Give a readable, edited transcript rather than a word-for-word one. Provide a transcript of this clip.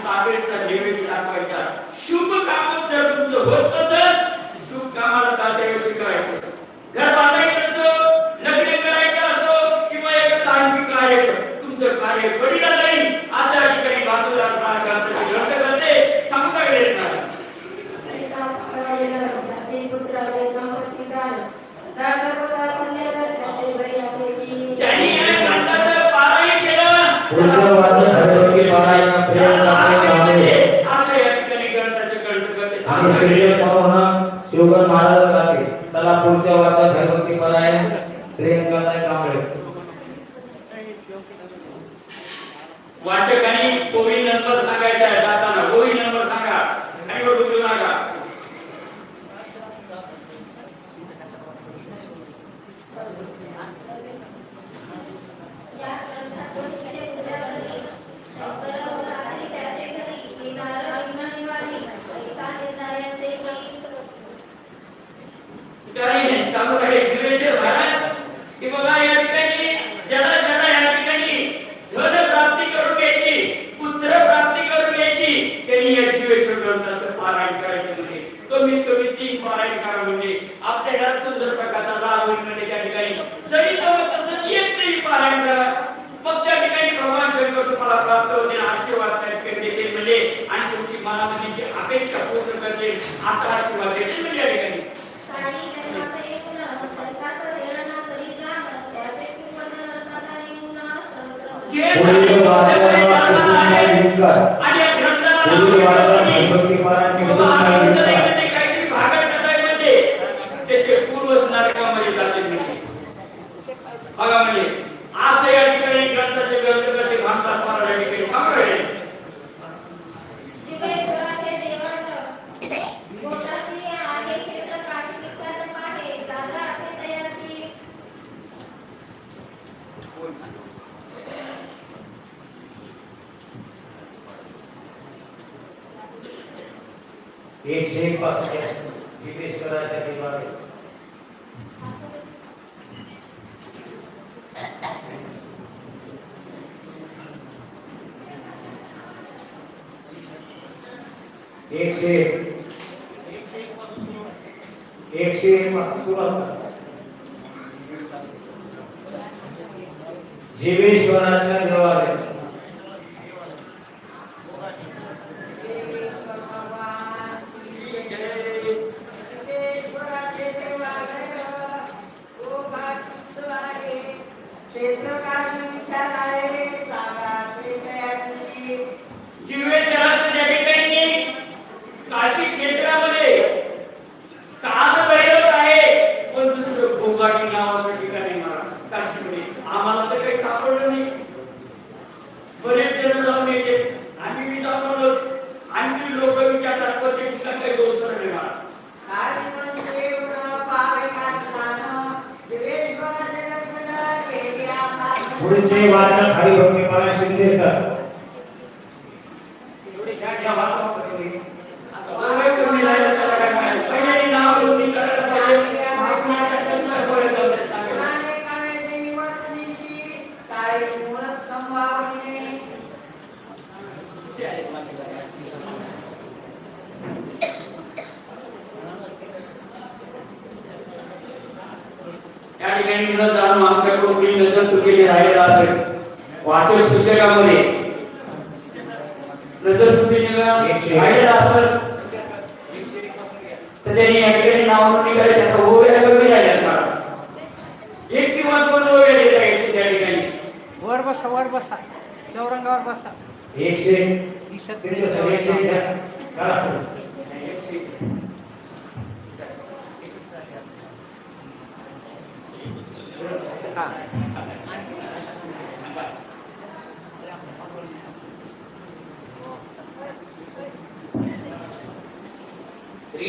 साखरेचा नैवेद्य दाखवायचा. शुभ काम जर तुमचं होत नसेल, शुभ कामाला चालते शिकवायचं. घर बांधायचं असो, लग्न करायचं असो किंवा एखादं आणखी कार्य तुमचं कार्य पडीला जाईल असं या ठिकाणी बाजूला ग्रंथ करते सांगू काय देत नाही. ज्यांनी या ग्रंथाचं पारायण केलं असं या ठिकाणी ग्रंथाचे ग्रंथ करते शिवगण महाराज जाते. चला पुढच्या वाचा भगवती परायण प्रियंका कांबळे. वाचकांनी कोळी नंबर सांगायचा आहे. जाताना कोळी नंबर सांगा आणि बघू देऊ नका. सांगू काय जीवेश्वर महाराज की बाबा या ठिकाणी ज्याला ज्याला या ठिकाणी धन प्राप्ती करून घ्यायची, पुत्र प्राप्ती करून घ्यायची, त्यांनी या जीवेश्वर ग्रंथाचं पारायण करायचं. म्हणजे कमीत कमी 3 पारायण करा. म्हणजे आपल्याला सुंदर प्रकारचा लाभ होईल. म्हणजे त्या ठिकाणी जरी जमत असलं एक तरी पारायण करा. मग त्या ठिकाणी भगवान शंकर तुम्हाला प्राप्त होतील, आशीर्वाद देतील म्हणजे आणि तुमची मनामध्ये जी अपेक्षा पूर्ण करतील असा आशीर्वाद देतील. म्हणजे या ठिकाणी त्याचे पूर्वज नरकामध्ये जातील. बघा म्हणजे असं या ठिकाणी ग्रंथाचे ग्रंथ करते म्हणतात. मला या ठिकाणी सांगू एक से एक पास जीवेश्वराच्या देवालय. एक से एक पासून सुरुवात. जीवेश्वराच्या देवालय. जीवेश्वराच्या त्या ठिकाणी काशी क्षेत्रामध्ये कालभैरव आहे, पण दुसरं गोगाटी नावाचं ठिकाण आहे महाराज काशीमध्ये. आम्हाला तर काही सापडलं नाही. बरेच जण जाऊन येते, आम्ही मी जाऊन आलो. आणखी लोक विचारतात पण ते ठिकाण काही गोसर नाही महाराज. पुढचे वाचन हरिभक्ती मला शिंदे सर. एवढे क्या बात करते हो. आता तुम्ही राहिला त्याला काय माहिती. पहिल्यांदा नाव नोंदणी करायला पाहिजे. महाराष्ट्रात कसं बोलायचं ते सांगा. या ठिकाणी न जाणून आमच्याकडून काही नजर चुकीली राहिलेला असेल वाचक शिक्षकामध्ये नजर चुकीली राहिलेला असेल तर त्यांनी या ठिकाणी नाव नोंदणी करायची. आता ओव्या कमी राहिल्या असणार. 1 किंवा 2 ओव्या देता येतील त्या ठिकाणी. वर बसा चौरंगावर बसा. 130 श्री